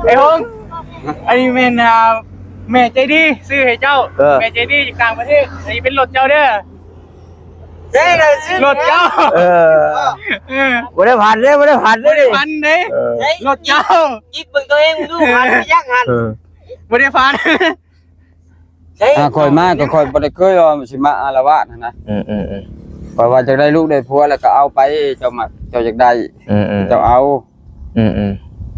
ไอ้ฮงอันนี้เป็นแม่ใจดีซื้อให้เจ้าแม่ใจดีจากต่างประเทศอันนี้เป็นรถเจ้าเด้อใช่เลยซื้อรถเจ้าบ่ได้ผ่านเลยบ่ได้ผ่านเลย พันเด้รถเจ้ายิบเบิ่งตัวเองดูหันยักหันบ่ได้พันคอยมาก็คอยบ่ได้เคยว่าสิมาอาละวาดนะเพราะว่าจะได้ลูกได้ผัวแล้วก็เอาไปเจ้ามักเจ้าอยากได้เจ้าเอา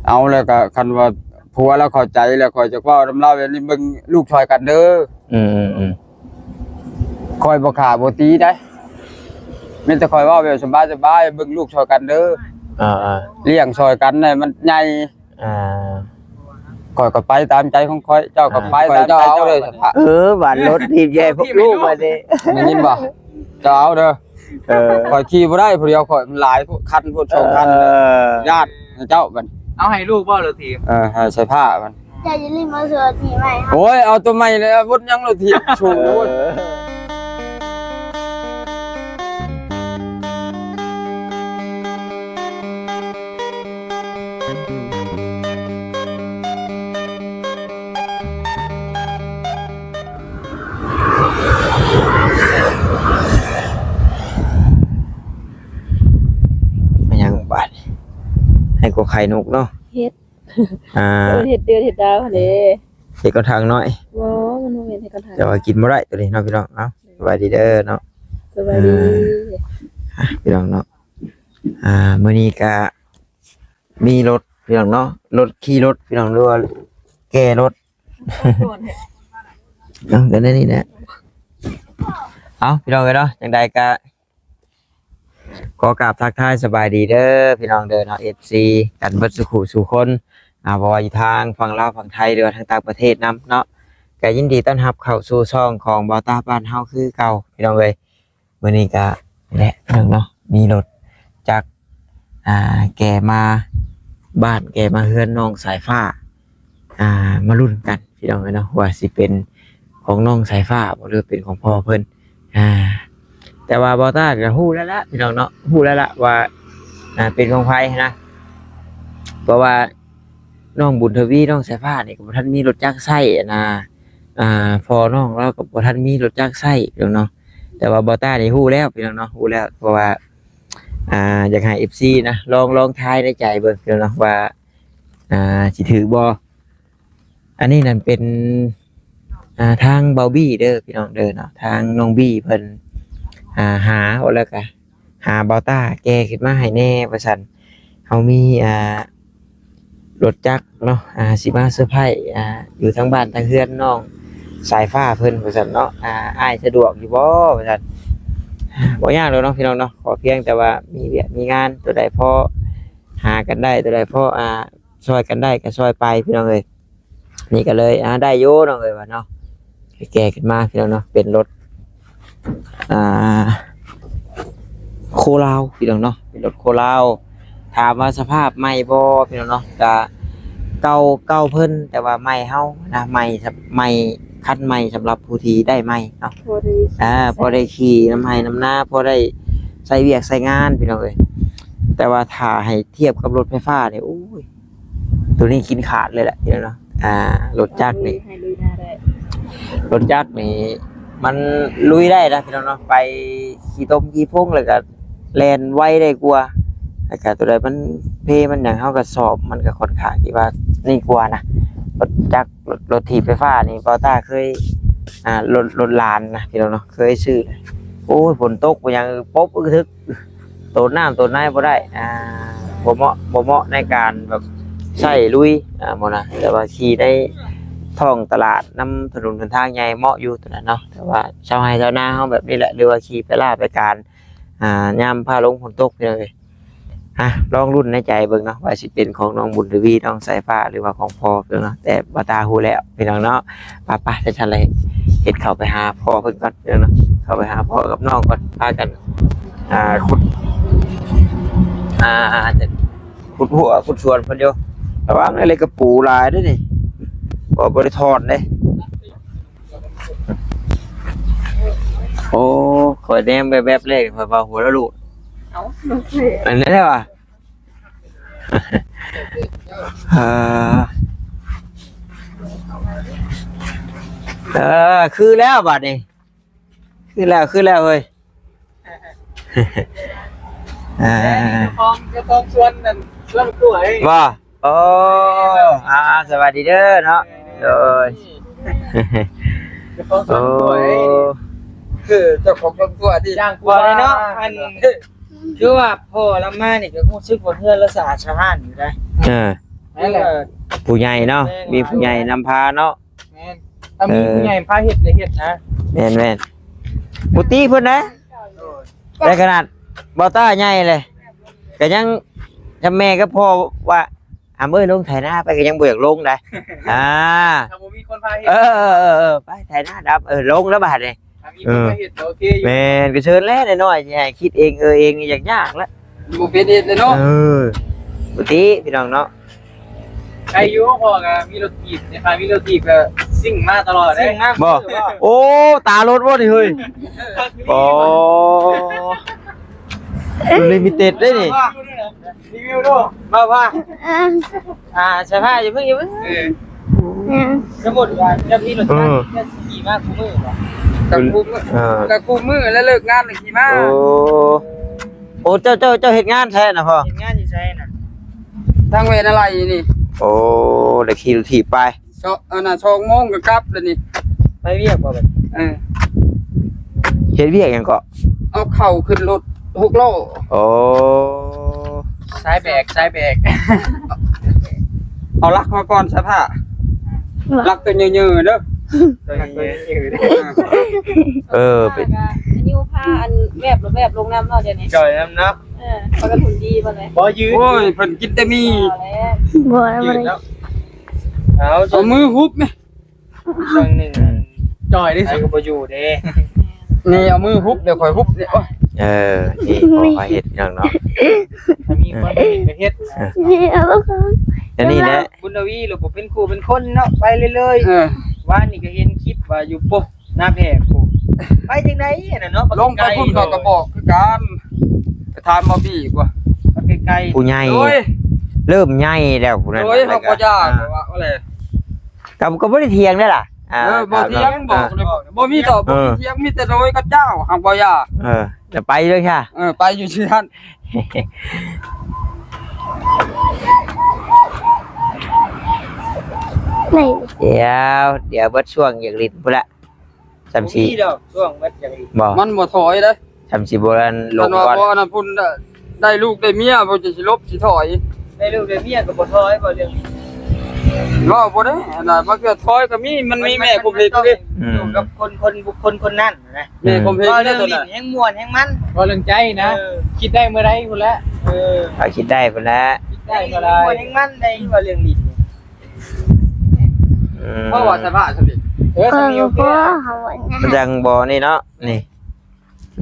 เอาแล้วก็คันว่าผัวแล้วเข้าใจแล้วคอยจะเว้านำเล่าอย่างนี้เบิ่งลูกช่วยกันเด้อคอยบ่ขาบ่ตีได้มีแต่คอยเว้าแบบสบายๆเบิ่งลูกช่วยกันเด้อเลี้ยงช่วยกันได้มันใหญ่คอยก็ไปตามใจของคอยเจ้าก็ไปตามใจเจ้าเลยบ้านรถทีมใหญ่พวกลูกมาดิได้ยินบ่เจ้าเอาเด้อคอยขี่บ่ได้ผู้เดียวคอยมันหลายคันพูด2คันญาติเจ้าบัดเอาให้ลูกบ่หรือทีมใส่ผ้ามันจะอย่าลืมมาเสือทีใหม่โอ้ยเอาตัวใหม่เลยวุ้นยังเราทีชูให้ก็ไข่นกเนาะเฮ็ดเฮ็ดเดือนเฮ็ดดาวเด้เฮ็ดก็ทางน้อยบ่มันบ่แม่นเฮ็ดก็ทางแต่ว่ากินบ่ได้ตัวนี้เนาะพี่น้องเอ้าสบายดีเด้อเนาะสบายดีพี่น้องเนาะมื้อนี้ก็มีรถพี่น้องเนาะรถขี่รถพี่น้องหรือว่าแก่รถเนาะเดี๋ยวนี้แหละเอาพี่น้องเอ้ยเนาะจังใดก็ขอกราบทักทายสบายดีเด้อพี่น้องเด้อเนาะ FC กันเบิดสุขุสู่คนบ่ว่าอยู่ทางฝั่งลาวฝั่งไทยหรือว่าทางต่างประเทศนํเนาะก็ยินดีต้อนรับเข้าสู่ช่องของบ่าวตาบ้านเฮาคือเก่าพี่น้องเอ้ยมื้อนี้ก็แหละพี่น้องเนาะมีรถจากแกมาบ้านแกมาเฮือนน้องสายฟ้ามาลุ้นกันพี่น้องเอ้ยเนาะว่าสิเป็นของน้องสายฟ้าบ่หรือเป็นของพ่อเพิ่นแต่ว่าบอต้าก็ฮู้แล้วละพี่น้องเนาะฮู้แล้วละว่าเป็นของไผนะเพราะว่าน้องบุญทวีน้องสายฟ้านี่ก็บ่ทันมีรถจักรไส้นะพอน้องเราก็บ่ทันมีรถจักรไส้พี่น้องเนาะแต่ว่าบอต้านี่ฮู้แล้วพี่น้องเนาะฮู้แล้วเพราะว่าอยากให้ FC นะลองทายในใจเบิ่งพี่น้องเนาะว่าสิถือบ่อันนี้นั่นเป็นทางเบาบี้เด้อพี่น้องเด้อเนาะทางน้องบี้เพิ่นหาแล้วก็หาเบาต้าแกขึ้นมาให้แน่ว่าซั่นเฮามีรถจักรเนาะสิมาเซอร์ไพรส์อยู่ทางบ้านทางเฮือนน้องสายฟ้าเพิ่นว่าซั่นเนาะอ้ายสะดวกอยู่บ่ว่าซั่นบ่ยากดอกเนาะพี่น้องเนาะขอเพียงแต่ว่ามีเวียกมีงานตัวใดพอหากันได้ตัวใดพอช่วยกันได้ก็ช่วยไปพี่น้องเอ้ยนี่ก็เลยได้อยู่น้องเอ้ยว่าเนาะแกขึ้นมาพี่น้องเนาะเป็นรถโคลาวพี่น้องเนาะเป็นรถโคลาวถามว่าสภาพใหม่บ่พี่น้องเนาะก็เก่าเพิ่นแต่ว่าใหม่เฮานะใหม่คันใหม่สำหรับผู้ที่ได้ใหม่เนาะพอได้ขี่น้ำให้น้ำหน้าพอได้ใส่เวียกใส่งานพี่น้องเอ้ยแต่ว่าถ้าให้เทียบกับรถไฟฟ้าเนี่ยโอ้ยตัวนี้กินขาดเลยแหละพี่น้องเนาะรถจักรนี่รถจักรนี่มันลุยได้นะพี่น้องเนาะไปขี่ต้มขี่พุ่งเลยก็แลนไว้ได้กลัวแต่ก็ตัวใดมันเพมันอย่างเฮาก็สอบมันก็ค่อนข้างที่ว่านี่กลัวนะรถจักรรถถีบไฟฟ้านี่ปอต้าเคยรถลานนะพี่น้องเนาะเคยซื้อโอ้ยฝนตกบ่ยังป๊บอึกโตน้ำโตในบ่ได้บ่เหมาะในการแบบใช้ลุยบ่นะแต่ว่าขี่ได้ท้องตลาดน้ำถนนทางใหญ่เหมาะอยู่ตัวนั้นเนาะแต่ว่าชาวไร่ชาวนาเฮาแบบนี้แหละหรือว่าขี่ไปลาไปการยามพาลงฝนตกเลยลองรุ่นในใจเบิ่งเนาะว่าสิเป็นของน้องบุญทวีน้องสายฟ้าหรือว่าของพ่อเพิ่นเนาะแต่บ่ตาฮู้แล้วพี่น้องเนาะป้าจะชันเลยเฮ็ดเข้าไปหาพ่อเพิ่นก่อนพี่น้องเนาะเข้าไปหาพ่อกับน้องก่อนพากันขุดจะขุดหัวขุดสวนเพิ่นอยู่ระวังอะไรกระปูลายด้วยนี่บ่ได้ถอนเด้โอ้ขอยแนมแบบแรกข่อยว่าหัวละลูกอันนี้ได้ป่ะ คือแล้วบัดนี้คือแล้วเฮ้ย จะต้องชวนนั่นชวนตัวเอง ว่าโอ้สวัสดีเด้อเนาะโดย จะต้องชวนตัวเอง คือเจ้าของครอบครัวที่ ย่างก บ่ ว่า ได้เนาะอันคือว่าพ่อละมานี่ก็คงซึกบ่เทื่อละสะอาดสะอ้านอยู่ได้ นั่นแหละ ผู้ใหญ่เนาะมีผู้ใหญ่นำพาเนาะ แม่นถ้ามีผู้ใหญ่พาเฮ็ดเลยเฮ็ดนะ แม่นปุตีเพิ่นนะได้ขนาดบ่ต้าใหญ่เลยก็ยังจำแม่ก็พ่อว่าเอ้ยลงไถนาไปก็ยังบ่อยากลงได้อ่า ถ้าบ่มีคนพาเฮ็ด ไปไถนาดับลงแล้วบาดนี่ ถ้ามีคนพาเฮ็ดโอเคอยู่ แม่นก็เชิญแล้วน้อยๆสิให้คิดเองเองอยากยากแล้ว บ่เป็นเฮ็ดเลยเนาะ ปุตีพี่น้องเนาะ ใครอยู่พอก็มีรถถีบนะคะมีรถถีบก็ซิ่งมาตลอดเด้ บ่โอ้ตารถบ่นี่เฮ้ยโอ้ลิมิเต็ดได้นี่ รีวิวดู มาว่า อ่า สภาพอย่าเพิ่ง สมมุติว่าจะมีรถคันจะขี่มาคู่มือบ่ กับกูมือกับกูมือแล้วเลิกงานเลยขี่มา โอ้เจ้าเฮ็ดงานแท้นะพ่อ เฮ็ดงานอยู่ไสน่ะ ทางเวรอะไรนี่ โอ้เดี๋ยวขี่รถถีบไป 2 โมงก็กลับแล้วนี่ ไปเวียกบ่บัด เฮ็ดเวียกหยังก็ เอาเข่าขึ้นรถ6โล โอ้ สายแบก เอาลักมาก่อนซะผ้าลักตัวเยอะๆเด้อ เป็น นิ้วผ้าอันแบบลงน้ำเนาะเดี๋ยวนี้ จ่อยน้ำเนาะ ปกระถุนดีบ่เลย บ่ยืน โอ้ยเพิ่นกินแต่มี บัวอะไร ยืนแล้ว เอามือฮุบไหม จังหนึง จ่อยดิ ไอ้ก็บ่อยู่เด้ นี่เอามือฮุบเดี๋ยวค่อยฮุบเนี่ยโอ้ย นี่พ่อเฮ็ดหยังเนาะ ถ้ามีคนเฮ็ดก็เฮ็ด นี่เอาครับ อันนี้แหละ บุญทวีหรือบ่เป็นครูเป็นคนเนาะไปเรื่อยๆว่านี่ก็เห็นคลิปว่าอยู่ปุ๊บน้ำแพงกูไปจังได๋น่ะเนาะ ลงไปพุ่นเขาก็บอกคือกันไปถามมาพี่กว่า ไกล ผู้ใหญ่ โอ้ย เริ่มใหญ่แล้วผู้นั้น โอ้ยเขาบ่ยากว่าอะไร ก็บ่ได้เถียงได้ล่ะ บ่เที่ยงบอกเลยบ่มีตอบบ่มีเที่ยงมีแต่โดยกับเจ้าหักบ่ยาก จะไปเลยค่ะ ไปอยู่ที่นั่น ไหน เดี๋ยวเบิดช่วงอยากลิ้นพุ่นละ ๆ จำสิ ดอกช่วงวัดอย่างนี้ บ่ มันบ่ถอยเด้ จำสิบ่ทันล คั ง นว่า ก่อน บ่อันนั้นพุ่นได้ลูกได้เมียบ่จะสิลบสิถอย ได้ลูกได้เมียก็บ่ถอยบ่เรื่องนี้ ว่าบ่ได้อันนั้นมันก็ถอยก็มีมันมีแม่ผมเฮ็ดดิ อยู่กับคนบุคคลคนนั้นนะ แม่ผมเฮ็ด ก็ ได้ เรื่อง ตัว ลิ้ นั้น นแห่งม่วนแห่งมัน บ่เรื่องใจนะ คิดได้เมื่อไรพุ่นละ เอาคิดได้พุ่นละ คิด ได้ ได้ ก็ เมื่อ ได้ ไร ม่วนแห่งมันได้ว่าเรื่องลิ้น เพราะว่าสภาพซั่นดิ ก็รู้ว่าเขาวันนี้ มันยังบ่นี่เนาะนี่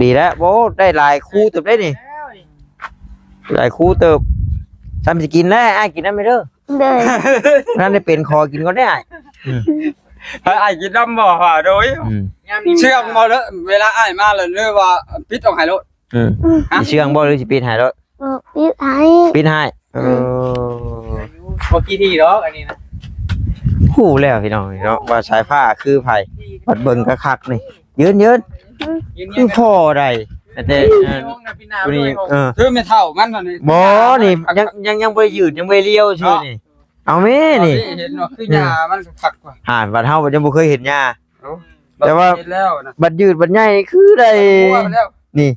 ดีแล้วโบได้หลายคู่เติบได้นี่หลายคู่เติบทำสิกินแล้วอ้ายกินได้ไหมเด้อ เดิน นั่นได้เป็นคอกินก็ได้อ้าย อ้ายกินน้ำบ่ว่าโดย เชื่องบ่เด้อเวลาอ้ายมาแล้วเด้อว่าปิดออกให้รถ สิเชื่องบ่หรือสิปีนหายรถ บอกพี่ไอ้ ปีนหาย บ่กี่ทีหรอกอันนี้นะ ฮู้แล้วพี่น้องเนาะว่าสายผ้าคือไผบัดเบิ่งคักๆนี่ยืน ยืน คือพ่อได้แต่ ห้องนะพี่นา ตัวนี้ คือไม่เท่ามันนั่นนี่ บ่นี่ยังบ่ได้ยืนยังบ่ได้เลี้ยวชื่อนี่เอาแม่นี่ เห็นว่าคือยามันคักกว่า ห่านบัดเฮายังบ่เคยเห็นหญ้า แต่ว่า เห็นแล้วนะ บัดยืดบัดใหญ่นี่คือได้ กลัวแล้ว นี่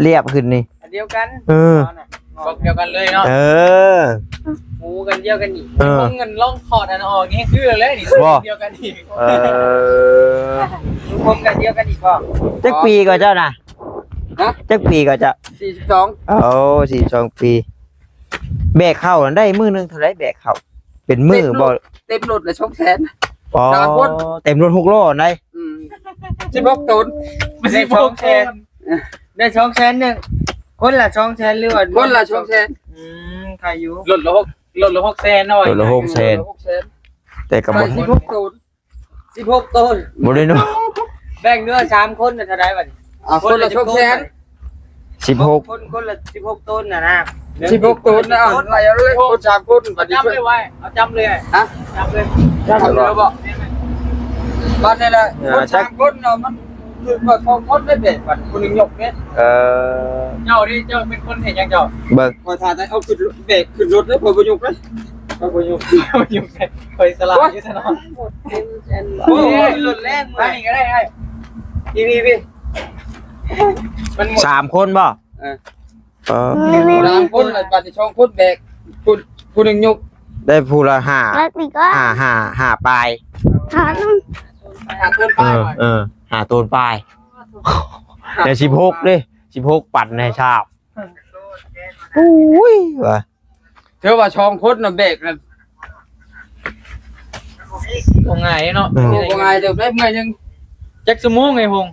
เรียบขึ้นนี่ อันเดียวกัน บอกเดียวกันเลยเนาะ หมูกันเดียวกันอีก เงินล่องคอร์ดอันออกนี่คือเลยนี่เดียวกันอีก ทุกคนกันเดียวกันอีกบ่ จักปีก่อนเจ้าน่ะจักปีก่อนเจ้า 42 โอ้42ปีแบกเข้านั่นได้มื้อนึงเท่าไหร่แบกเข้าเป็นมื้อบ่ เต็มรถเลย200,000 อ๋อเต็มรถ6โลได้ 16ตุน ไม่ใช่พวกแทน ได้200,000นึงคนละ200,000หรือว่า คนละ200,000 ใครอยู่ ลดละ6แสนหน่อย รถละ6แสนแต่ก็บ่ 16ตุน 16ต้น บ่ได้เนาะ แบ่งเนื้อ3คนน่ะเท่าใดบัด คนละ200,000 16 คนละ16ต้นน่ะนะ 16ตุนนะอะไรเอาเลยคน3คนบัดนี้ จำเลยไว้เอาจำเลย ฮะ จำเลย จำเลยบ่ บ้านนี่แหละคนสามคนเนาะมันคือว่าเขาคนได้เบ็ดบัดคนหนึงยกเนี่ย เจ้าดิเจ้าเป็นคนเห็นยังเจ้า เบิก พอทานได้เอาขึ้นเบ็ดขึ้นรถแล้วพอบ่ยกเลยพอบ่ยก อยู่เคยสลาดอยู่ซะเนาะ เป็นอัน โอ้ยหลุดแรง ไป มา นี่ก็ได้ไอ้ พี่ มันหมด 3คนบ่สามคนน่ะบัดที่ช่องคนแบกคนหนึงยก ได้ผู้ละ แล้วนี่ก็ 5ปลาย หาน้ หาต้นป้ายก่อน หาโตนปลายแต่16ดิ16ปั่นในชาบอุ้ยว่ะ เธอว่าช่องคนน่ะแบกน่ะ คงไงเนาะ โอ้บ่ง่ายเด้อได้เมื่อยยัง จักสมูงไงพง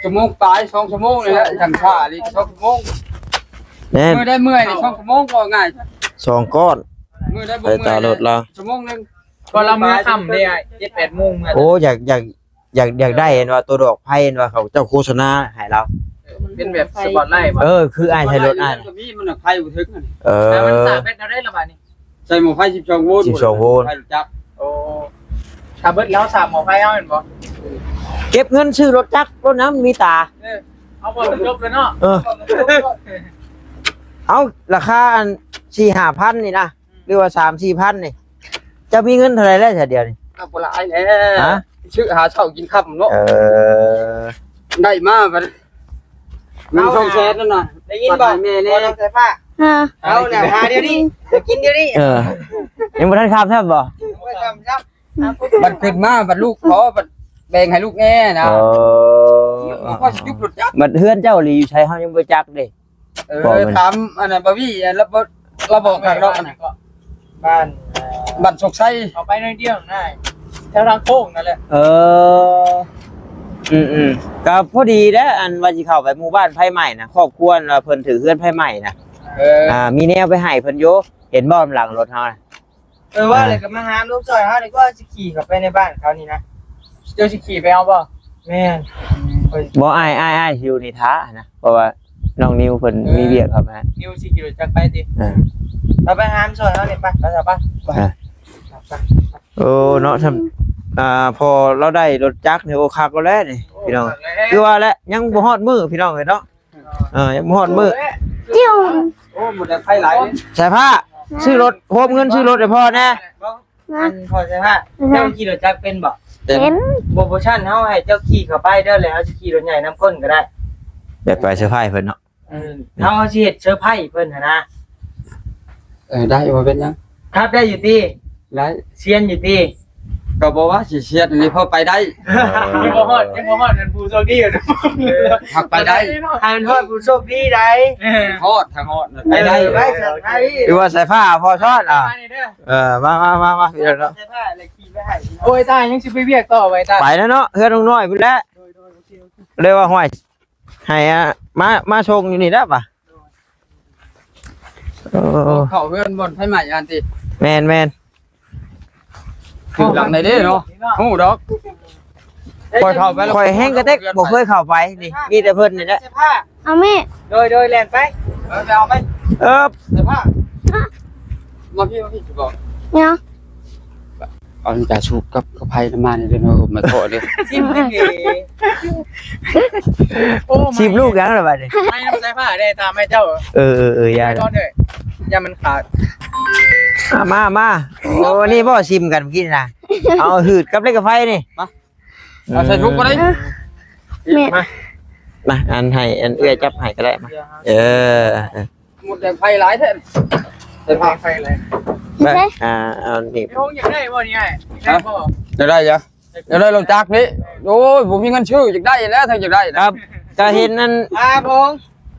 ชั่วโมงปลาย2ชั่วโมงนี่แหละทางชานี่2ชั่วโมง แน่น มื้อได้เมื่อยนี่2ชั่วโมงก็ง่าย 2ก้อน มื้อได้บ่ ไป เมื่อย ต่อรถเรา ชั่วโมงนึง ก็เรามือค่ำได้ไอ้7-8 โมงมา โอ้อยากได้เห็นว่าตัวดอกไผ่เห็นว่าเขาเจ้าโฆษณาให้เรา เป็นแบบสปอตไลท์บ่ คืออ้ายใช้รถอ้าย ก็มีมันน่ะไฟบ่ถึงน่ะ แต่มันสามารถเอาได้ละบาดนี้ ใส่หม้อไฟ12โวลต์ 12โวลต์ ไฟจับ โอ้ถ้าเบิดแล้วสามหมอไฟเอาเห็นบ่ เก็บเงินซื้อรถจักรรถน้ำมีตา เอาบ่จบเลยเนาะ เอาราคาอัน4-5,000นี่นะหรือว่า3-4,000นี่จะมีเงินเท่าไหร่แล้วเดียวนี่ เอาบ่ละไอ้แหละชื่อหาเช้ากินค่ำเนาะได้มาบัดมันช่องแชทนั่นน่ะ ได้ยินบอก แม่ พ นี่ อน้องสายฟ้า ำฮะ เอาแล้วหาเดี๋ยวนี้เดี๋ยวกินเดี๋ยวนี้ ยังบ่ทันข้ามแทบบ่ ไม่ทำครับ บัดขึ้นมาบัดลูกขอบัดแบ่งให้ลูกแง่นะก็สิยุบรถจักร บัดเฮือนเจ้าหลีอยู่ใช้เฮายังบ่จักเด้ ถามอันนั้นบ่วี่แล้วเราบอกข้างนอกอันนั้น บ้าน บัดสกไส เอาไปหน่อยเดียวได้แถวทางโค้งนั่นแหละ ก็พอดีแล้วอันว่าสิเข้าไปหมู่บ้านไผใหม่นะครอบครัวเพิ่นถือเฮือนไผใหม่นะมีแนวไปให้เพิ่นอยู่เห็นบ่หลังรถเฮานะ ว่าอะไรกับมาหาลูกซอยเขาเนี่ยก็จะขี่เข้าไปในบ้านเขานี่นะ เดี๋ยวสิขี่ไปเอาบ่ แม่น บ่อ้ายอยู่นี่ท้านะเพราะว่าน้องนิวเพิ่นมีเวียกครับฮะ นิวสิขี่รถจักรไปติ เราไปหามซอยเขาเนี่ยไปไปไป โอ้เนาะทำพอเราได้รถจักรเนี่ยโอ้คักก็แล้วนี่พี่น้องคือว่าแล้วยังบ่ฮอดมื้อพี่น้องเอ้ยเนาะยังบ่ฮอดมื้อ จิ้ว โอ้หมดแล้วไฟหลาย ใส่ผ้าซื้อรถโฮมเงินซื้อรถให้พ่อแน่ อันพอใช่ไหมเจ้าขี่รถจักรเป็นบ่ เห็น โปรโมชั่นเขาให้เจ้าขี่เข้าไปเด้อเลยเขาจะขี่รถใหญ่น้ำก้นก็ได้ อยากไปเซอร์ไพรส์เพิ่นเนาะ เขาสิเฮ็ดเซอร์ไพรส์เพิ่นหั่นนะ ได้บ่เป็นยัง ครับได้อยู่ที่ ได้ เซียนอยู่ที่ ก็บอกว่าสิเชียดนี่พอไปได้ ยังบ่ฮอดเป็นผู้โชคดีอยู่ หักไปได้ ให้มันฮอดผู้โชคดีได้ ฮอดทางฮอดไปได้ ไปเซอร์ไพรส์ คือว่าใส่ผ้าพอชอดมาพี่น้องเนาะ ใช่ผ้าอะไรขี่ไปให้ โอ้ยตายยังสิไปเวียกต่อไว้ตา ไปแล้วเนาะเฮือนน้อยๆพุ่นแหละเลยว่าห้อยให้มาชงอยู่นี่ได้ป่ะ เข้าเฮือนบ่อนไผใหม่อันติ แม่น คือหลังไหนเด้เนาะฮู้ดอกปล่อยเข้าไปแล้ว ข่อยแห้งกระเต็กบ่เคยเข้าไปนี่มีแต่เพิ่นนี่แหละ เสื้อผ้า เอาแม่ โดยแลนไป ไปเอาไป เออ เสื้อผ้ามาพี่สิบอก เนี่ย เอาจ่าชูกับไผน้ำมันนี่เด้อเนาะมาโทษเด้อ จิ้มนี่ โอ้ สิบลูกยังล่ะบัดนี้ ไม่ต้องใช้ผ้าได้ตามให้เจ้า อย่า ก่อนเด้อย่ามันขาด มาโอ้นี่บ่ชิมกันเมื่อกี้นี่นะเอาหืดกับเล็กกับไฟนี่ เอาใส่ถุงบ่ได้ แม่ มาอันให้อันเอื้อยจับให้ก็ได้มาหมดแรงไฟหลายแท้ใส่ผ้า ไฟเลย เอานี่ พี่พงอยากได้บ่นี่ไงได้บ่ จะได้จ้ะจะได้ลงจากนี้โอ้ยผมมีเงินชื่ออยากได้แล้วถ้าอยากได้ ค นะ รับก็เห็นนั่น พง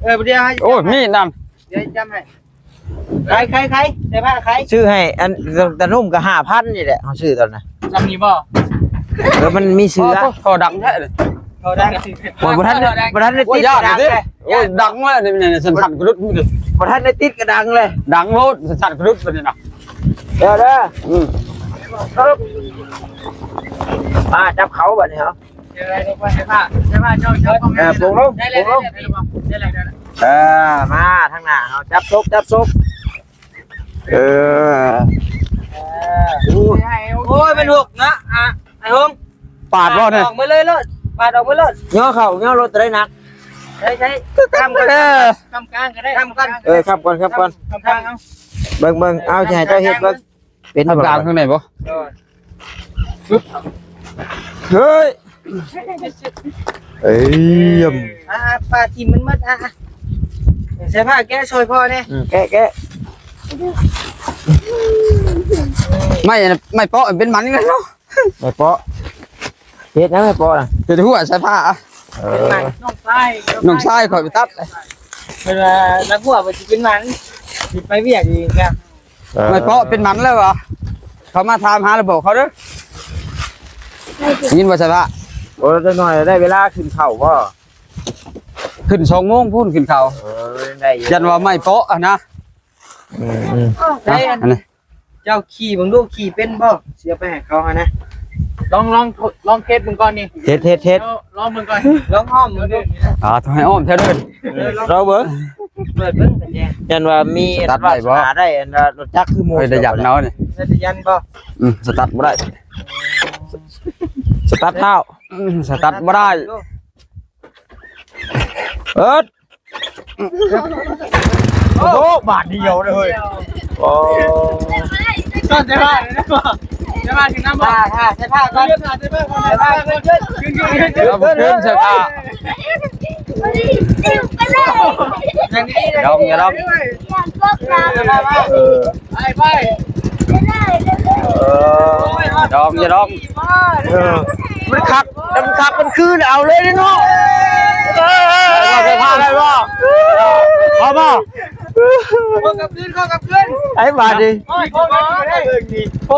เดี๋ยวให้ โอ้ยมีดน เดี๋ยวจำให้ใครเสื้อผ้าใคร ซื้อให้อันตะนุ่มก็5,000นี่แหละเขาซื้อตอนน่ะ จำนี้บ่ มันมีเสือ คอดังแท้เลย เขาได้ บ่ทันได้ โอ้ย ติด ยาก ดัง เล เลย ย โอ้ยดังมากเลยเนี่ยสั่นๆกระดุดมือ บ่ทันได้ติดกระดังเลย ดังโลดสั่นๆกระดุดไปเลยนะ เด้อมาจับเขาบัดนี้เหรอ เดี๋ยวอะไรลงไปใช้ผ้าเจ้าปรุงลง ได้เลยได้เลย มาทางหน้าเอาจับซบโอ้ยเป็นหกนะไอ้พง ปาดบ่เนี่ย ออกมาเลยรถปาดออกมาเลย ย่อเข่าย่อรถจะได้หนัก ใช้ทำกันทำกลางก็ได้ทำกัน ครับก่อนครับก่อน ทำกลางเอา เบิ่งเอาจะให้เจ้าเฮ็ดเบิ่งเป็น ทำกลางข้างในบ่ โดน เฮ้ย เอ้ย ปลาทิมมันมัดใช้ผ้าแก้ซอยพ่อเนี่ย แกะ ไม่เปาะเป็นมันกันเนาะ ไม่เปาะเฮ็ดนะไม่เปาะน่ะ เดี๋ยวหัวใช้ผ้า เป็นมันน้องไส้ น้องชายข่อยไปตัดเลย เวลานักหัวมันจะเป็นมันติดไปเวียกอีกครับ ไม่เปาะเป็นมันแล้ววะเขามาถามหาระบบเขาเด้อยินว่าใช่ปะ โอ้จะหน่อยได้เวลาขึ้นเข่าบ่ ขึ้น2 โมงพูนขึ้นเขา ได้อยู่ ยันว่าไม่เปาะนะ ได้ อันนี้ เจ้าขี่บังดูขี่เป็นบ่เสียไปให้เขาฮะนะลองเทสมึงก่อนนี่ เท็ด ลองมึงก่อนลองห้อมมึงดู ต้องให้อ้อมแท้เด้อ เราเบิ่ง เปิดเบิ้งกันแจ ยันว่ามี ตัดได้บ่ หาได้อันว่ารถจักรคือหมู่ เฮ้ยได้หยับเนาะนี่ จะยันบ่ สตาร์ทบ่ได้ สตาร์ทเท้า สตาร์ทบ่ได้ เอิ้นโอ้โหบาทเดียวเลยเฮ้ยโอ้ ก่อนใช่ป่ะนะบ่ใช่ป่ะถึงน้ำบ่ใช่ป่ะก่อนใช่ป่ะก่อนใช่ป่ะขึ้น เราบ่ขึ้นใช่ปะ อย่างนี้ ยอมอย่าลอง ไป ยอมอย่าลอง มันขับมันคืนเอาเลยเนาะเราจะพาได้บ่พอบ่ เข้ากับขึ้น ไอ้บาทดิ โอ้ยโค้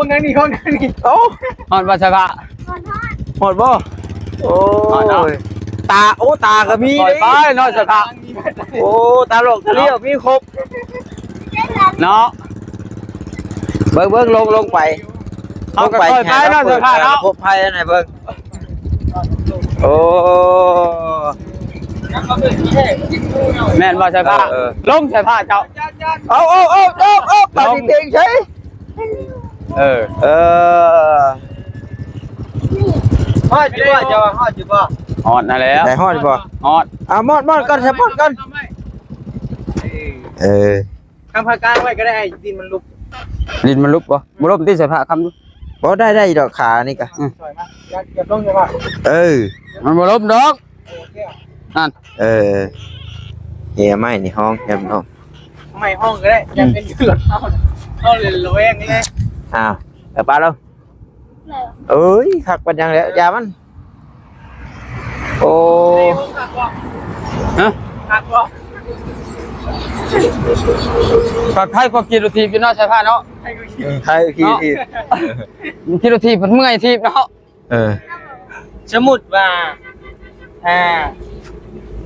งนั่นนี่โอ้ ฮอดว่าใช่ปะ หมดบ่โอ้ยตาก็มี ปล่อยไปเนาะใช่ปะ โอ้ตาหลอกตาเลี้ยวมีครบ เนาะ เบิ่งลงไป เอาก็ปล่อยไปเนาะใช่ปะเนาะ พบภัยอันไหนเบิ่งโอ้ แม่นว่าใช่ปะลงใช่ปะเจ้า เอาปาดิเต็งใช่ เออ ฮอดอยู่บ่เจ้าฮอดอยู่บ่ ฮอดนั่นแหละ ได้ฮอดบ่ ฮอด มอดก่อนใช่มอดก่อนทำผักกาดไว้ก็ได้ดินมันลุก ดินมันลุกบ่บ่ลุกที่ใช่ปะคำดู บ่ได้ดอกขานี่กะ สวยมากอย่าลงเลยว่ะ มันบ่ลุกดอกนั่น เฮียไม่นี่ห้องแฮมน้อง ไม่ห้องก็ได้ยังเป็นเกือดเอาเลยระแวงนี่เลย อ้าวแล้วป้าแล้วเอ้ยขักปัญญังแล้วยามันโอ้ ฮะ หักบ่ ปลอดภัยกว่ากิโลทีพี่น้องใช่ปะเนาะ ให้กูคิด ใครขี้ที่ กิโลทีเพิ่นเมื่อยทีเนาะ สมมุติว่า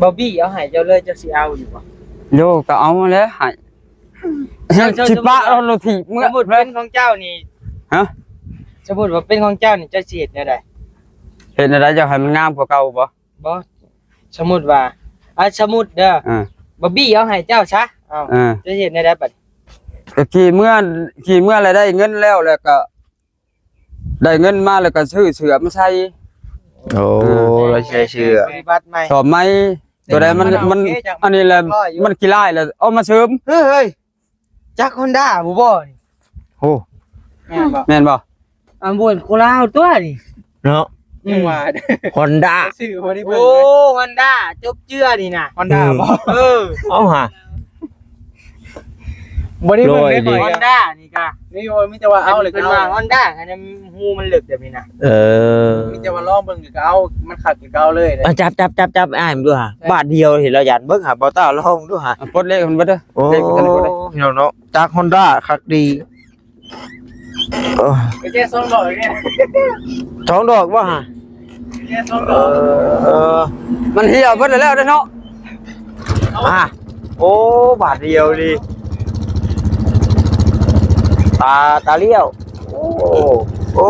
บอบบี้เอาให้เจ้าเลยจะสิเอาอยู่บ่ โยก็เอามาแล้วให้สิปะเราโลทีเมื่อ สมมุติเป็นของเจ้านี่ ฮะ สมมุติว่าเป็นของเจ้านี่จะสิเฮ็ดแนวใด เห็นอะไรจะให้มันงามกว่าเก่าบ่ บ่สมมุติว่าสมมุติเด้อ บอบบี้เอาให้เจ้าซะเอาจะเฮ็ดแนวใดบัด ก็ขี่เมื่ออะไรได้เงินแล้วก็ ได้เงินมาแล้วก็ซื้อเสือมาใส่ โอ้เราใช้เชื่อ ปฏิบัติใหม่ สอบไหมตัวใดมันอันนี้แหละมันกี่ไร่แล้วเอามาเสริม เฮ้ยจัก Honda บ่บ่นี่ โอ้ แม่นบ่ แม่นบ่ อันบ่นโคราชตัวนี่ เนาะ ยังว่า ฮอนด้า ชื่อบ่ได้เบิ่งโอ้ Honda จบเจือนี่น่ะ Honda บ่ เอาหา บ่ได้เบิ่งได้ โด บ่ ย Honda นี่กะนี่โอ้มีแต่ว่าเอาเลยเพิ่นว่า Honda อันนั้นหูมันลึกแบบนี้น่ะมีแต่ว่าลองเบิ่งก็เอามันขัดก็เอาเลย จับอ้ายมันด้วยฮะบาทเดียวเห็นเราหยัดเบิ่งหาบ่ต้าลองด้วยฮะ ปลดเลขมันบ่เด้อ โอ้ เลขมันบ่ได้ พี่น้องเนาะจากฮอนด้าคักดี ก็แค่2ดอกเนี่ย สองดอกว่าฮะ แค่2ดอก มันเหี่ยวเบิดแล้วเด้อเนาะ โอ้บาทเดียวดิตาเลี้ยวโอ้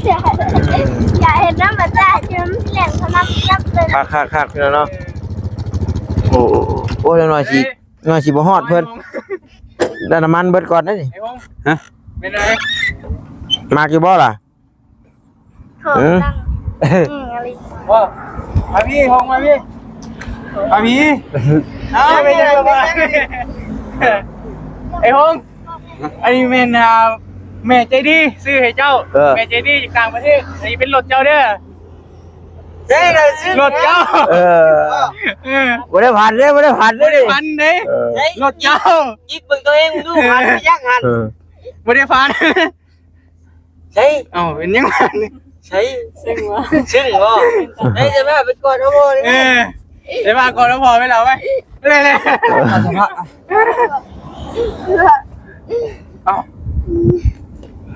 อย่าเห็นน้ำมันได้จนแหลงพนักยับเลย คักพี่น้องเนาะโอ้หน่อยสิบ่ฮอดเพิ่นได้น้ำมันเบิดก่อนได้นี่ ไอ้วงเป็นไง มากอยู่บ่ล่ะ ขอตั้งอะไร ว่ามาพี่หงมาพี่มาพี่เอาไปยังไงไอ้หงอันนี้เป็นแม่ใจดีซื้อให้เจ้าแม่ใจดีจากต่างประเทศอันนี้เป็นรถเจ้าเด้อรถเจ้าบ่ได้ผ่านเลยบ่ได้ผ่านเลยดิ พันเด้รถเจ้า ยิกเบิ่งตัวเองดูหันยักหัน บ่ได้พัน ใช่ เอ้าเป็นยังไง ใช่ ซึ่งว่า ซึ่งบ่ได้จะมาเป็นก่อนเอาบ่นี่ เดี๋ยวมาก่อนแล้วพอไหมเราไหมเลยเอ้า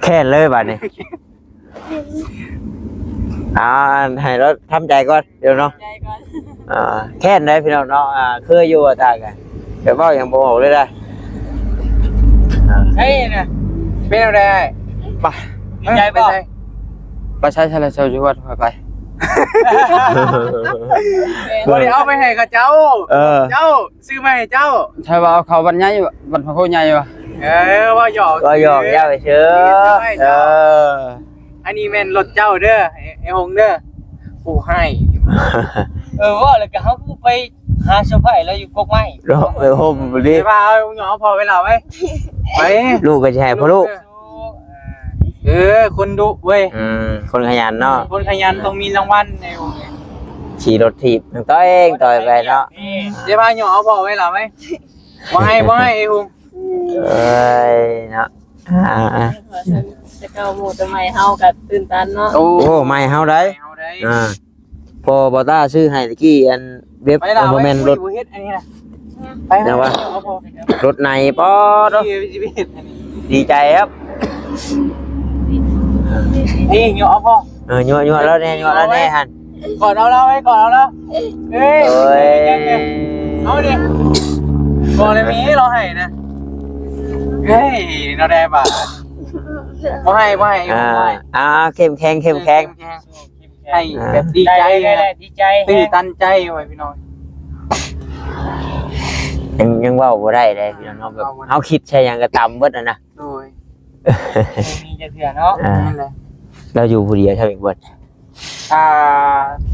แค่เลยบัดนี้ให้เราทำใจก่อนเดี๋ยวเนาะ ใจก่อน แค่ได้พี่น้องเนาะเคยอยู่ตากันเดี๋ยวเว้าอย่างบ่ออกเลยได้ เฮ้ยนะเป็นอะไร ไป ใจไป ไปใช้ทะเลเซลชวดไป บ่ได้เอาไปให้กับเจ้าเจ้าซื้อมาให้เจ้า ใช่ว่าเขาวันใหญ่วันพระโคใหญ่ป่ะ ว่าหยอก ก็หยอกย่าไปเชื่ออันนี้แม่นรถเจ้าเด้อไอ้หงเด้อผู้ให้ ว่าแล้วก็เฮาไปหาเสื้อผ้าแล้วอยู่กกไม้ รอไปห่มดิ ไปเอาหยอกพอเวลาไว้ไป ลูกก็แชร์พ่อลูก คนดุเว้ย คนขยันเนาะ คนขยันต้องมีรางวัลในวง ขี่รถถีบต่อยไปเนาะ เดี๋ยวพาหยอกพอเวลาไว้บ่ให้ไอ้หง เอ้ยเนาะ จะเก่าหมู่ทำไมเฮากับตื่นตันเนาะ โอ้ไม่เฮาได้พอบอต้าซื้อให้ตะกี้อันเว็บโมเมนต์รถ ไปนะว่าร ถในป๊อดดีใจครับ นี่หยอกพอ ยัวแล้วแน่ฮัน ก่อนเอาแล้วไว้ก่อนเอาแล้วเฮ้ยเอาดิก่อนเลยมีเราให้นะเฮ้ยเราได้ป่ะไม่ให้เข้มแข็งให้แบบดีใจดีใจตื่นตันใจไว้พี่น้องยังว่าบ่ได้เลยพี่น้องแบบเฮาคิดใช่ยังก็ตำเบิดนะ โดยมีจะเถื่อนเนาะนั่นแหละ เราอยู่ผู้เดียวใช่ไหมเบิด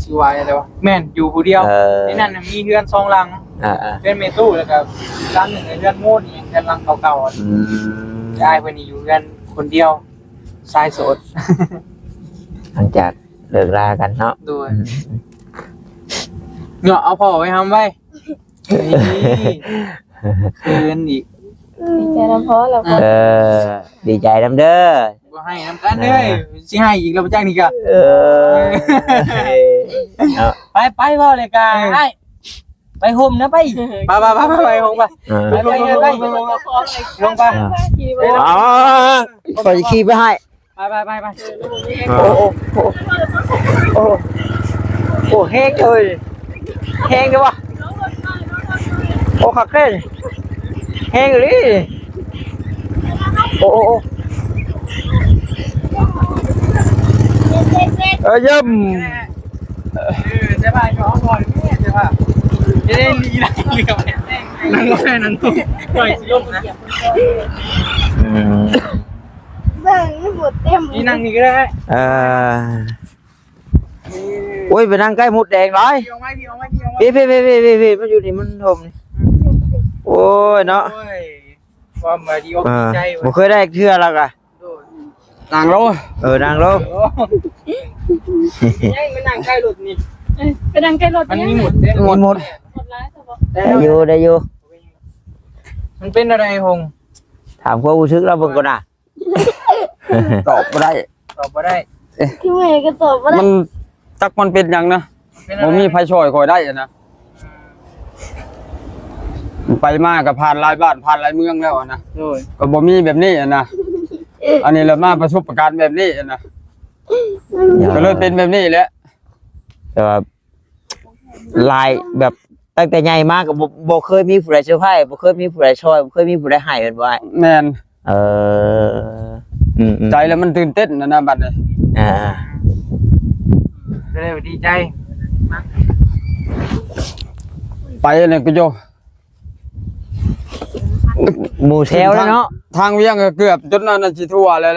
ชื่อว่าอะไรวะแม่นอยู่ผู้เดียวนี่นั่นมีเรือน2หลังเรือนเมตู้แล้วก็หลังนึงเรือนโมดนี่เรือนหลังเก่าๆยายเพิ่นนี่อยู่เรือนคนเดียวชายโสด หลังจากเลิกรากันเนาะ ด้วยเนาะเอาพ่อไว้ทำไว้คืนอีก ดีใจน้ำพอแล้วก็ ดีใจน้ำเด้อ ก็ให้น้ำกันเลยสิให้อีกแล้วจ้างนี่ก็ไปพ่อเลยกาไปห่มนะไปห่มไปลงไป ไปขี่ไปให้ไปโอ้แห้งเลยแห้งเลยวะโอ้ขักเล่นแห้งเลยโอ้ย่ำใช่ป่ะย้อนก่อนใช่ป่ะจะได้ลีนั่งเรือไปนั่งรถนั่งปล่อยลมนะ เบิ่งหมดเต็ม นี่นั่งนี่ก็ได้ โอ้ยไปนั่งใกล้มุดแดงเลยพี่มันอยู่นี่มันทมนี่โอ้ยเนาะ ความมาดีอกใจ บ่เคยได้เชื่อแล้วกะ นางโล นางโล ยังมันนั่งใกล้รถนี่ ไปนั่งใกล้รถ มัน เนี่ย มีหมด หมด หมดร้ายซะบ่ ได้อยู่มันเป็นอะไรหง ถามความรู้สึกเราเบิ่งก่อนน่ะ ตอบไม่ได้ ตอบมาได้ ที่แม่ก็ตอบว่า มันจักมันเป็นอย่างนะผมมีไฟช่วยคอยได้นะไปมากับผ่านหลายบ้านผ่านหลายเมืองแล้วนะก็บ่มีแบบนี้นะอันนี้เรามาประสบการณ์แบบนี้นะก็เลยเป็นแบบนี้แหละ แต่ว่าลายแบบตั้งแต่ใหญ่มากก็บ่เคยมีผู้ใดเซอร์ไพรส์บ่เคยมีผู้ใดช่วยบ่เคยมีผู้ใดให้เป็นบ่ แม่น ใจ ใจแล้วมันตื่นเต้นนะบัดนี้ จะได้ดีใจ ไปเลยก็โย หมู่แถวแล้วเนาะ ทางเวียงก็เกือบจนนั้นสิทั่วแล้ว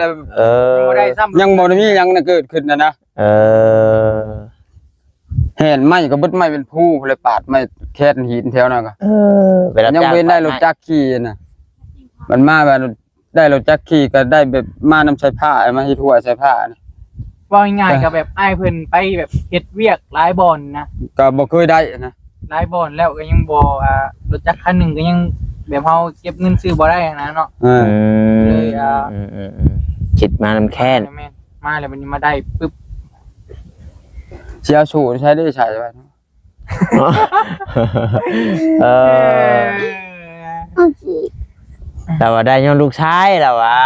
บ่ได้ซ้ำ ยังบ่ได้มีหยังน่ะเกิดขึ้นนะ เห็นไม้ก็บึดไม้เป็นผู้เลยปาดไม้แค่นหินแถวนั้นก็ยังเว้นได้รถจักรขี่น่ะมันมาแบบได้รถจักรขี่ก็ได้แบบมาน้ำใส่ผ้ามาเฮ็ดหัวใส่ผ้านี่ ว่าง่ายๆก็แบบอ้ายเพิ่นไปแบบเฮ็ดเวียกหลายบ่อนนะ ก็บ่เคยได้นะ หลายบ่อนแล้วก็ยังบ่รถจักรคันหนึงก็ยังแบบเฮาเก็บเงินซื้อบ่ได้นะเนาะ เลยคิดมานำแค้น แม่นมาแล้วมันมาได้ปึ๊บ เสียสูใช้ได้ใช้ไว้ เอาสิ แต่ว่าได้ย้อนลูกชายแล้วว่า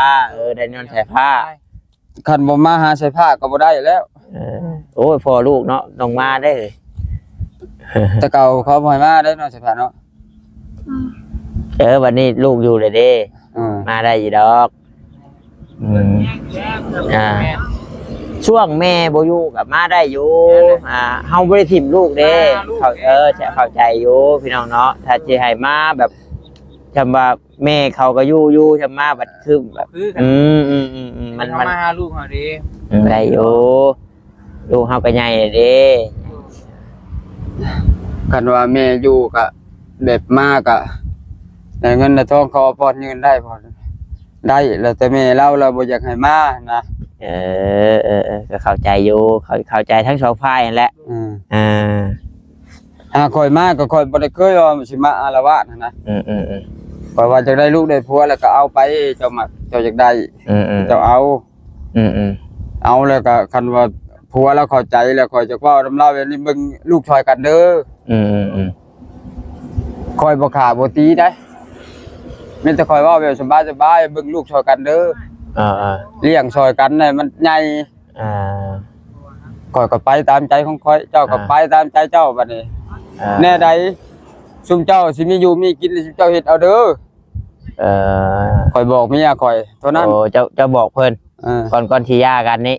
ได้ย้อนใส่ผ้า คันบ่มาหาใส่ผ้าก็บ่ได้แล้ว โอ้ยพอลูกเนาะน้องมาได้เลย แต่เก่าเขาบ่ให้มาได้เนาะใส่ผ้าเนาะ วันนี้ลูกอยู่เลยเด้ มาได้อยู่ดอกช่วงแม่บ่อยู่กับมาได้อยู่เฮาบ่ได้ถิ่มลูกเด้เขาเข้าใจอยู่พี่น้องเนาะถ้าสิให้มาแบบจำว่าแม่เขาก็อยู่จำมาบัดคือแบบมันมาหาลูกเฮาดิ ได้อยู่ลูกเฮาก็ใหญ่เลยเด้ คันว่าแม่อยู่ก็แบบมากอ่ะแต่เงินในท้องเขาพอยืนได้พอได้แล้วแต่แม่เราบ่อยากให้มานะก็เข้าใจอยู่เข้าใจทั้งสองฝ่ายนั่นแหละค่อยมาก็ค่อยบ่ได้เคยว่าสิมาอาละวาดนะข่อยว่าจะได้ลูกได้ผัวแล้วก็เอาไปเจ้ามักเจ้าอยากได้เจ้าเอาเอาแล้วก็คันว่าผัวแล้วเข้าใจแล้วข่อยจะเว้านำเล่าแบบนี้มึงลูกช่วยกันเด้อข่อยบ่ฆ่าบ่ตีได้มีแต่ข่อยเว้าแบบสบายๆเบิ่งลูกช่วยกันเด้อเลี้ยงช่วยกันเนี่ยมันใหญ่ข่อยก็ไปตามใจของข่อยเจ้าก็ไปตามใจเจ้าบัดนี้แน่ใดซุมเจ้าสิมีอยู่มีกินซุมเจ้าเฮ็ดเอาเด้อข่อยบอกเมียข่อยเท่านั้นโอ้เจ้าบอกเพิ่นก่อนที่หย่ากันนี่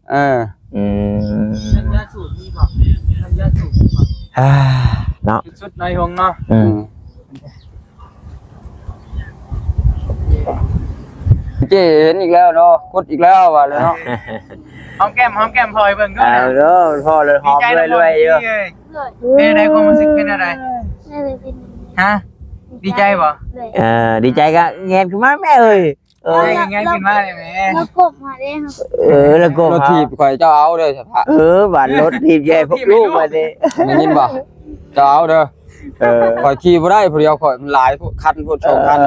เนาะสุดในห้องเนาะเจ๊เห็นอีกแล้วเนาะกดอีกแล้วว่าแล้วเนาะหอมแก้มพลอยเบิ่งก็ได้พอเลยหอมรวยๆเยอะเป็นอะไรความรู้สึกเป็นอะไรฮะดีใจบ่ดีใจก็แงนขึ้นมาแม่เอ้ยแงนขึ้นมาเลยแม่แล้วกบมาได้แล้วก็รถถีบข่อยเจ้าเอาเด้อสภาพบาดรถถีบใหญ่พวกลูกมาดิได้ยินบ่เจ้าเอาเด้อข่อยขี่บ่ได้ผู้เดียวข่อยมันหลายคันพุ่น2คัน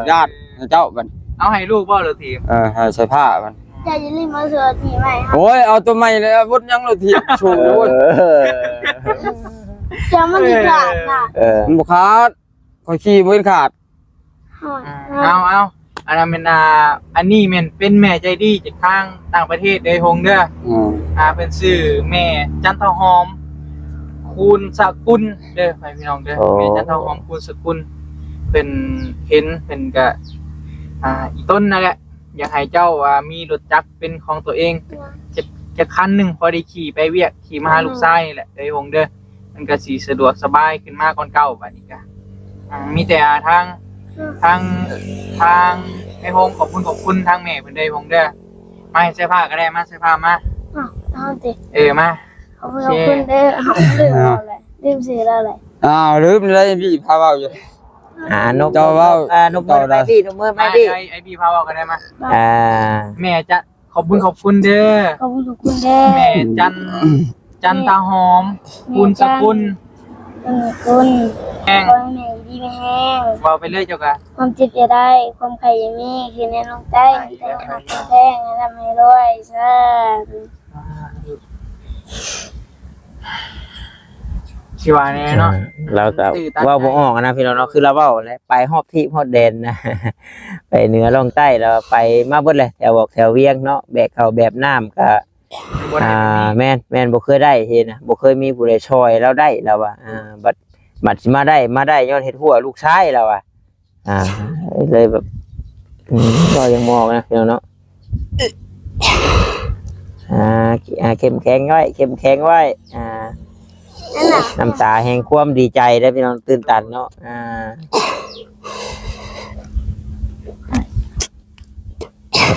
ญาติเจ้าบัดเอาให้ลูกบ่รถถีบให้ใส่ผ้ามันจะอย่าลืมเอาเสื้อถีบใหม่โอ้ยเอาตัวใหม่เลยบ่ยังรถถีบชูโอ้ยจะมันขาดน่ะมันบ่ขาดข่อยขี่บ่เห็นขาดเอาอันนั้นเป็นอันนี้แม่นเป็นแม่ใจดีจากทางต่างประเทศเด้อฮงเด้อเป็นชื่อแม่จันทหอมคูณสกุลเด้อพี่น้องเด้อแม่จันทหอมคูณสกุลเป็นเห็นเป็นก็อีต้นนั่นแหละอยากให้เจ้ามีรถจักรเป็นของตัวเองจะคันหนึ่งพอได้ขี่ไปเวียกขี่มาหาลูกชายนี่แหละเด้อฮงเด้อมันก็สิสะดวกสบายขึ้นมากก่อนเก่าบัดนี้ก็มีแต่ทางไอ้ฮงขอบคุณทางแม่เพิ่นได้ฮงเด้อมาให้เสื้อผ้าก็ได้มาเสื้อผ้ามาเอาสิมาขอบคุณเด้อลืมสิแล้วอะไรลืมเลยพี่พาเว้าอยู่นกเจ้าเว้านกเมื่อไม่พี่นกเมื่อไม่พี่ไอ้พี่พาเว้าก็ได้มาแม่จะขอบคุณเด้อขอบคุณเด้อแม่จันตาหอมคุณสกุลแห้งแม่ดีไม่แห้งเบาไปเรื่อยเจ้ากะความจิตจะได้ความไข่ยังมีคือแน่นอนใจแห้งทำให้รวยซะชิวาเนี่ยเนาะเราก็ว่าบ่ออกนะพี่น้องเนาะคือเราเว้าแล้วไปฮอบที่ฮอดแดนนะไปเหนือลงใต้แล้วไปมาเบิดเลยแถวบอกแถวเวียงเนาะแบกเข้าแบบน้ำก็แม่นบ่เคยได้เห็นนะบ่เคยมีผู้ใดช่วยเราได้แล้วว่าบัดสิมาได้ย้อนเฮ็ดหัวลูกชายแล้วว่าเลยแบบก็ยังมองนะพี่น้องเนาะเข้มแข็งไว้น้ำตาแห่งความดีใจได้พี่น้องตื่นตันเนาะ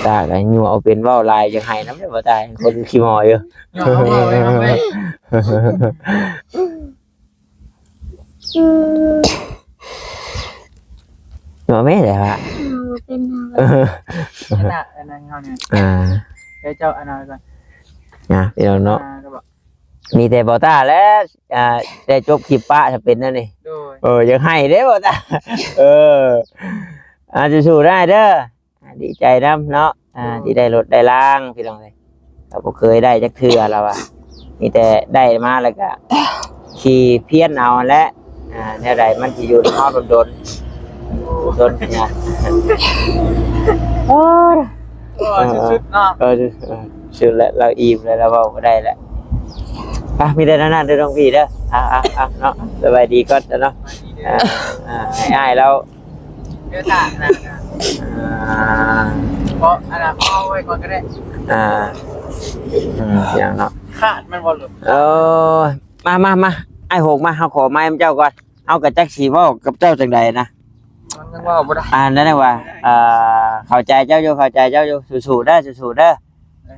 ตาก็ยัวเอาเป็นเว้าลายจังไห้นำเด้อบ่ตาคนขี้หมออยู่ ยอมเอาไว้เอาไว้ อืม หมอแม่ได้ว่า เป็นเอา เออ ขนาดอันนั้นเฮาเนี่ย อ่า เจ้าอันนั้นก่อน นะพี่น้องเนาะ ก็บอก มีแต่บ่ตาและได้จบคลิปปะถ้าเป็นนั่นนี่ โดย ยังให้เด้บ่ตาสู้ๆได้เด้อดีใจนำเนาะที่ได้รถได้ล่างพี่น้องเอ้ยเราบ่เคยได้จักเทื่อแล้วอ่ะมีแต่ได้มาแล้วก็ขี่เพี้ยนเอาและแนวใดมันสิอยู่เฮาโดนเนี่ย ชุดเนาะ ชื่อแล้วเราอิ่มแล้วเราเว้าบ่ได้แล้วมีแต่นั้นๆเด้อน้องพี่เด้อเนาะสบายดีก่อนเนาะให้อ้ายเรา เดี๋ยวตานะเพราะอันนั้นเอาไว้ก่อนก็ได้ อย่างเนาะ ขาดมันบ่หลุด มาไอ้หกมาเฮาขอไม้เจ้าก่อนเอากับจักสีเว้ากับเจ้าจังใดนะ มันยังว่าบ่ได้ นั่นแหละว่าเข้าใจเจ้าอยู่สู้ๆเด้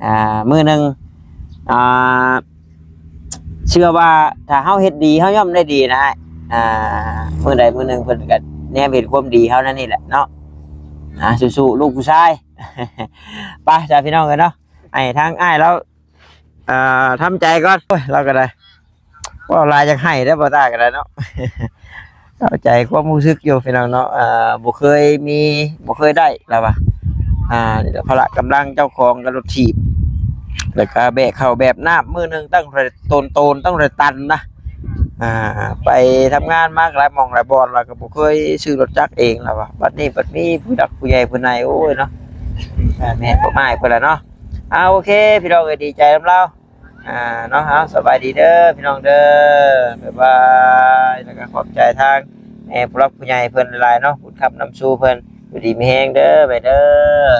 อมื้อนึงเชื่อว่าถ้าเฮาเฮ็ดดีเฮาย่อมได้ดีนะมื้อใดมื้อนึงเพิ่นก็แนมเห็นความดีเฮานั่นนี่แหละเนาะสู้ๆลูกผู้ชาย ไปจ้าพี่น้องกันเนาะไอ้ทางอ้ายแล้วทำใจก่อนโอ้ยเราก็ได้ว่าลายจะให้ได้บ่ตาก็ได้เนาะ เข้าใจความรู้สึกอยู่พี่น้องเนาะบ่เคยได้แล้วป่ะนี่แหละพละกำลังเจ้าของกระรถถีบแล้วก็แบกเข้าแบบน้ำมือหนึงตั้งแต่โตนตั้งแต่ตันนะไปทำงานมากหลายหม่องหลายบอนแล้วก็บ่เคยซื้อรถจักรเองแล้วป่ะบัดนี้ผู้ดักผู้ใหญ่ผู้นายโอ้ยเนาะแม่พ่อไม้เพิ่นล่ะเนาะโอเคพี่น้องก็ดีใจนำเราเนาะสบายดีเด้อพี่น้องเด้อบ๊ายบายแล้วก็ขอบใจทางผู้รักผู้ใหญ่เพิ่นหลายๆเนาะพูดคำนำสู่เพิ่นอยู่ดีมีแฮงเด้อไปเด้อ